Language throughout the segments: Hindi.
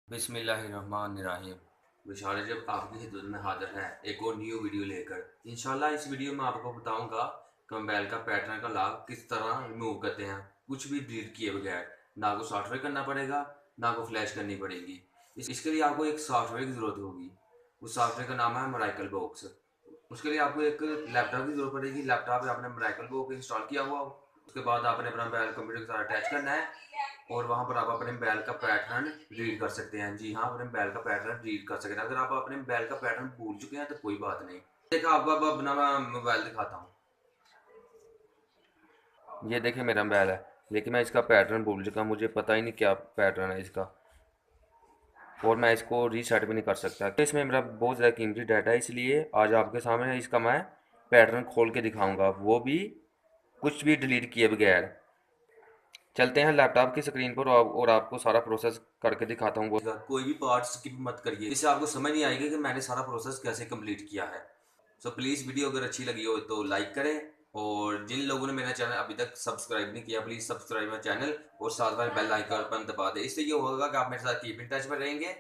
बिस्मिल्लाहिर्रहमानिर्रहीम। विशाल जब आपकी खिदमत में हाजिर है एक और न्यू वीडियो लेकर। इंशाल्लाह इस वीडियो में आपको बताऊंगा कि मोबाइल का पैटर्न का लॉक किस तरह रिमूव करते हैं, कुछ भी डिलीट किए बगैर। ना को सॉफ्टवेयर करना पड़ेगा, ना को फ्लैश करनी पड़ेगी। इसके लिए आपको एक सॉफ्टवेयर की ज़रूरत होगी। उस सॉफ्टवेयर का नाम है मिरेकल बॉक्स। उसके लिए आपको एक लैपटॉप की जरूरत पड़ेगी। लैपटॉप पे आपने मिरेकल बॉक्स इंस्टॉल किया हुआ हो। उसके बाद आपने अपना मोबाइल कंप्यूटर के साथ अटैच करना है और वहाँ पर आप अपने बैल का पैटर्न रीड कर सकते हैं। जी हाँ, अपने बैल का पैटर्न रीड कर सकते हैं। अगर आप अपने बैल का पैटर्न भूल चुके हैं तो कोई बात नहीं। देखा, आपको अब अपना मोबाइल दिखाता हूँ। ये देखिए मेरा मोबाइल है, लेकिन मैं इसका पैटर्न भूल चुका हूँ। मुझे पता ही नहीं क्या पैटर्न है इसका, और मैं इसको रीसेट भी नहीं कर सकता। तो इसमें मेरा बहुत ज़्यादा कीमती डाटा है, इसलिए आज आपके सामने इसका मैं पैटर्न खोल के दिखाऊंगा, वो भी कुछ भी डिलीट किए बगैर। चलते हैं लैपटॉप की स्क्रीन पर और आपको सारा प्रोसेस करके दिखाता हूँ। कोई भी पार्ट स्किप मत करिए, इससे आपको समझ नहीं आएगी कि मैंने सारा प्रोसेस कैसे कंप्लीट किया है। सो प्लीज़ वीडियो अगर अच्छी लगी हो तो लाइक करें, और जिन लोगों ने मेरा चैनल अभी तक सब्सक्राइब नहीं किया प्लीज़ सब्सक्राइब माई चैनल और साथ में बेल आइकन दबा दें। इससे ये होगा कि आप मेरे साथ कीप इन टच में रहेंगे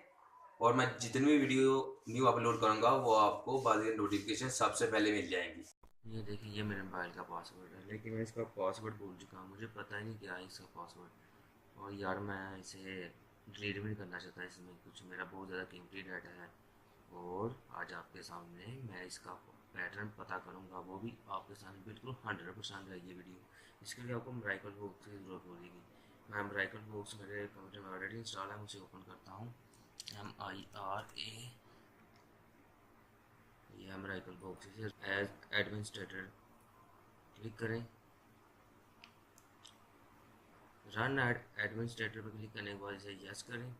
और मैं जितनी भी वीडियो न्यू अपलोड करूँगा वो आपको बाद में नोटिफिकेशन सबसे पहले मिल जाएंगी। ये देखिए, ये मेरे मोबाइल का पासवर्ड है, लेकिन मैं इसका पासवर्ड भूल चुका हूँ। मुझे पता ही नहीं क्या है इसका पासवर्ड, और यार मैं इसे डिलीट भी नहीं करना चाहता। इसमें कुछ मेरा बहुत ज़्यादा कीमती डाटा है, और आज आपके सामने मैं इसका पैटर्न पता करूँगा, वो भी आपके सामने बिल्कुल 100% है ये वीडियो। इसके लिए आपको मिरेकल बॉक्स की ज़रूरत होगी। मैं मिरेकल बॉक्स मेरे कंप्यूटर में ऑलरेडी इंस्टॉल है, मुझे ओपन करता हूँ। MIRA, ये miracle box as administrator click करें। रन एडमिनिस्ट्रेटर पर क्लिक करने के बाद इसे यस करें।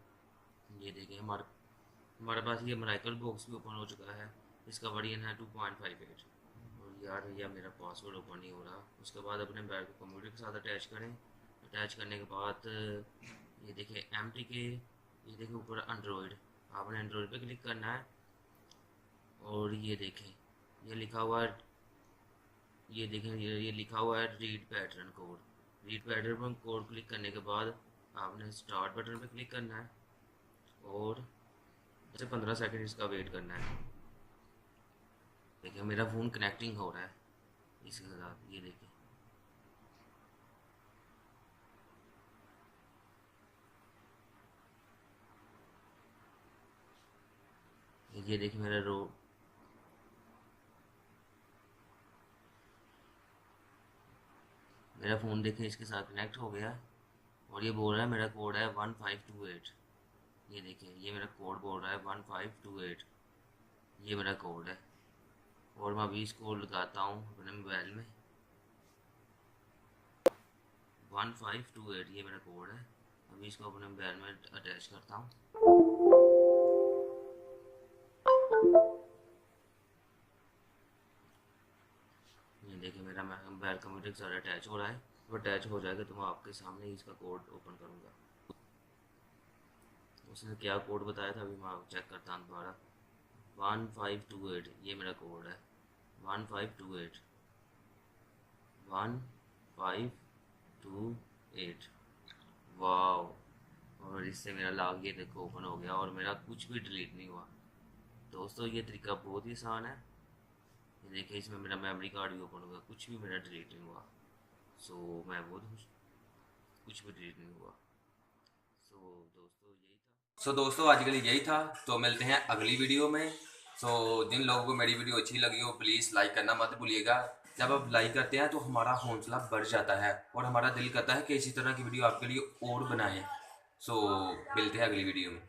ये देखिए हमारे पास ये मिरेकल बॉक्स भी ओपन हो चुका है। इसका वर्जन है 2.58। और यार यह मेरा पासवर्ड ओपन नहीं हो रहा। उसके बाद अपने बैग को कंप्यूटर के साथ अटैच करें। अटैच करने के बाद ये देखिए MTK, ये देखिए ऊपर एंड्रॉयड, आपने एंड्रॉयड पे क्लिक करना है। और ये देखें ये लिखा हुआ है, ये देखें ये लिखा हुआ है read pattern code. Read pattern पर कोड क्लिक करने के बाद आपने स्टार्ट बटन पे क्लिक करना है और जैसे 15 सेकंड इसका वेट करना है। देखिए मेरा फ़ोन कनेक्टिंग हो रहा है इसके साथ। ये देखिए मेरा फ़ोन देखिए इसके साथ कनेक्ट हो गया, और ये बोल रहा है मेरा कोड है 1528। ये देखिए ये मेरा कोड बोल रहा है 1528, ये मेरा कोड है। और मैं अभी इसको लगाता हूँ अपने मोबाइल में। 1528 ये मेरा कोड है। अभी इसको अपने मोबाइल में अटैच करता हूँ। ये देखिए मेरा मोबाइल कंप्यूटर के साथ अटैच हो रहा है। वो अटैच हो जाएगा तो मैं आपके सामने इसका कोड ओपन करूँगा। उसने क्या कोड बताया था अभी मैं चेक करता हूँ दोबारा। 1528 ये मेरा कोड है। 1528 1528। वाह, और इससे मेरा लॉक ये देखो ओपन हो गया और मेरा कुछ भी डिलीट नहीं हुआ। दोस्तों ये तरीका बहुत ही आसान है। ये देखिए इसमें मेरा मेमोरी कार्ड भी ओपन हो गया, कुछ भी मेरा डिलीट नहीं हुआ। सो मैं बहुत खुश, कुछ भी डिलीट नहीं हुआ। दोस्तों आज के लिए यही था। तो मिलते हैं अगली वीडियो में। जिन लोगों को मेरी वीडियो अच्छी लगी हो प्लीज़ लाइक करना मत भूलिएगा। जब आप लाइक करते हैं तो हमारा हौसला बढ़ जाता है और हमारा दिल करता है कि इसी तरह की वीडियो आपके लिए और बनाएं। मिलते हैं अगली वीडियो में।